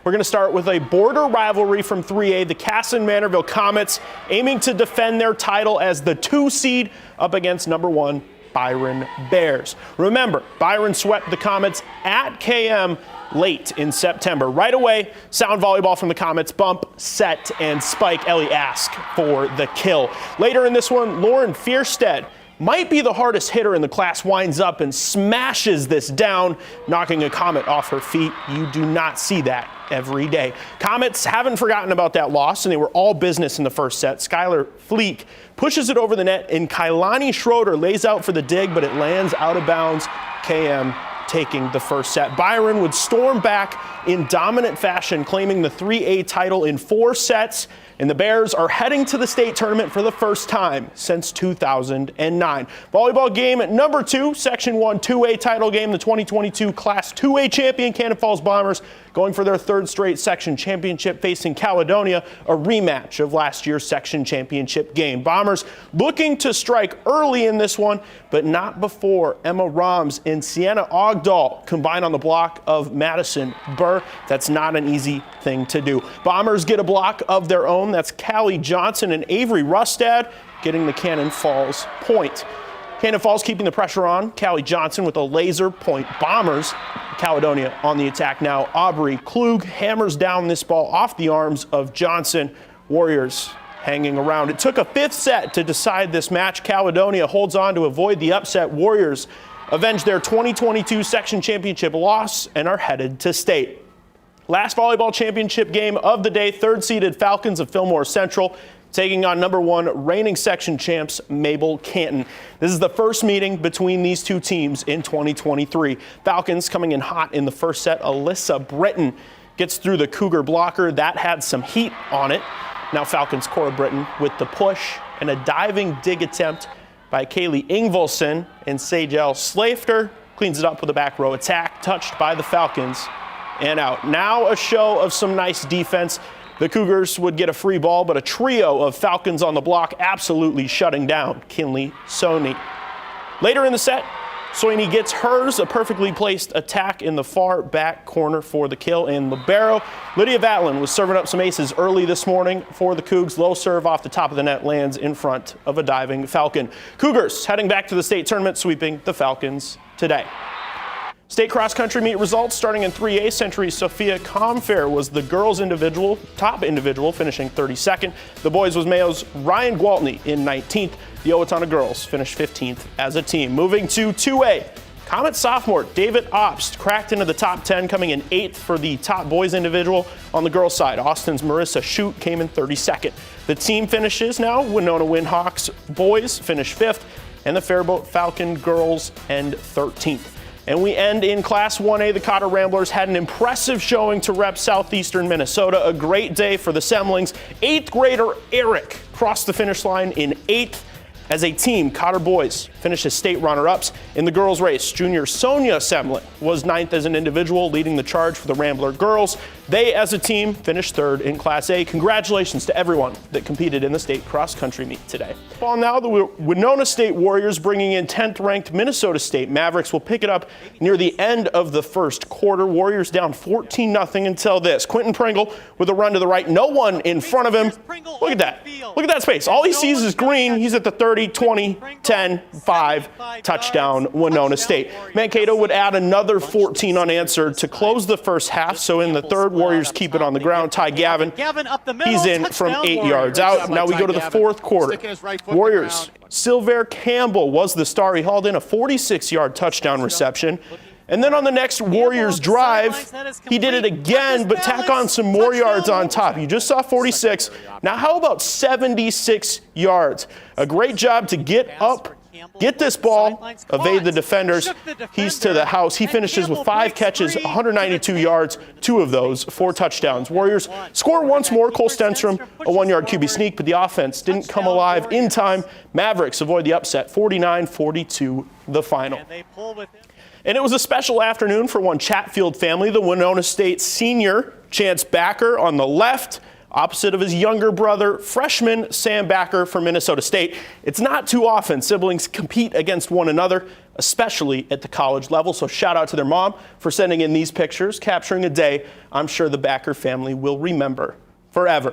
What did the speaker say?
We're going to start with a border rivalry from 3A. The Kasson-Mantorville Komets aiming to defend their title as the 2 seed up against number 1 Byron Bears. Remember, Byron swept the Komets at KM late in September. Right away, sound volleyball from the Komets, bump, set, and spike. Ellie Ask for the kill. Later in this one, Lauren Fierstead might be the hardest hitter in the class, winds up and smashes this down, knocking a Komet off her feet. You do not see that every day. Komets haven't forgotten about that loss, and they were all business in the first set. Skylar Fleek pushes it over the net, and Kailani Schroeder lays out for the dig, but it lands out of bounds. KM taking the first set. Byron would storm back in dominant fashion, claiming the 3A title in 4 sets, and the Bears are heading to the state tournament for the first time since 2009. Volleyball game at number 2, Section 1 2A title game. The 2022 Class 2A champion Cannon Falls Bombers going for their 3rd straight section championship, facing Caledonia, a rematch of last year's section championship game. Bombers looking to strike early in this one, but not before Emma Roms and Sienna Ogdahl combine on the block of Madison Burr. That's not an easy thing to do. Bombers get a block of their own. That's Callie Johnson and Avery Rustad getting the Cannon Falls point. Cannon Falls keeping the pressure on. Callie Johnson with a laser point. Bombers, Caledonia on the attack now. Aubrey Klug hammers down this ball off the arms of Johnson. Warriors hanging around. It took a 5th set to decide this match. Caledonia holds on to avoid the upset. Warriors avenge their 2022 section championship loss and are headed to state. Last volleyball championship game of the day, 3rd-seeded Falcons of Fillmore Central taking on number 1 reigning section champs Mabel Canton. This is the first meeting between these two teams in 2023. Falcons coming in hot in the first set. Alyssa Britton gets through the Cougar blocker. That had some heat on it. Now Falcons' Cora Britton with the push and a diving dig attempt by Kaylee Ingvolson, and Sajel Slafter cleans it up with a back row attack, touched by the Falcons and out. Now a show of some nice defense. The Cougars would get a free ball, but a trio of Falcons on the block absolutely shutting down Kinley Sony. Later in the set, Soini gets hers, a perfectly placed attack in the far back corner for the kill, and libero Lydia Vatlin was serving up some aces early this morning for the Cougs. Low serve off the top of the net lands in front of a diving Falcon. Cougars heading back to the state tournament, sweeping the Falcons today. State cross-country meet results starting in 3A. Century Sophia Comfair was the girls' top individual, finishing 32nd. The boys was Mayo's Ryan Gwaltney in 19th. The Owatonna girls finished 15th as a team. Moving to 2A. Komet sophomore David Obst cracked into the top 10, coming in 8th for the top boys individual. On the girls' side, Austin's Marissa Shute came in 32nd. The team finishes now. Winona Windhawks boys finish 5th, and the Faribault Falcon girls end 13th. And we end in Class 1A. The Cotter Ramblers had an impressive showing to rep southeastern Minnesota. A great day for the Semlings. 8th grader Eric crossed the finish line in 8th. As a team, Cotter boys finished as state runner-ups. In the girls' race, junior Sonia Semlin was 9th as an individual, leading the charge for the Rambler girls. They, as a team, finished 3rd in Class A. Congratulations to everyone that competed in the state cross-country meet today. Well, now the Winona State Warriors bringing in 10th-ranked Minnesota State Mavericks will pick it up near the end of the first quarter. Warriors down 14-0 until this. Quentin Pringle with a run to the right. No one in front of him. Look at that. Look at that space. All he sees is green. He's at the 30, 20, 10, 5, touchdown, Winona State. Mankato would add another 14 unanswered to close the first half. So in the third, Warriors keep it on the ground. Ty Gavin, he's in from 8 yards out. Now we go to the fourth quarter. Warriors, Silver Campbell was the star. He hauled in a 46-yard touchdown reception. And then on the next Warriors drive, he did it again, but tack on some more yards on top. You just saw 46. Now how about 76 yards? A great job to get up, get this ball, evade the defenders. He's to the house. He finishes with 5 catches, 192 yards, 2 of those, 4 touchdowns. Warriors score once more. Cole Stenstrom, a 1-yard QB sneak, but the offense didn't come alive in time. Mavericks avoid the upset, 49-42 the final. And it was a special afternoon for one Chatfield family. The Winona State senior, Chance Backer, on the left, opposite of his younger brother, freshman Sam Backer from Minnesota State. It's not too often siblings compete against one another, especially at the college level. So shout out to their mom for sending in these pictures, capturing a day I'm sure the Backer family will remember forever.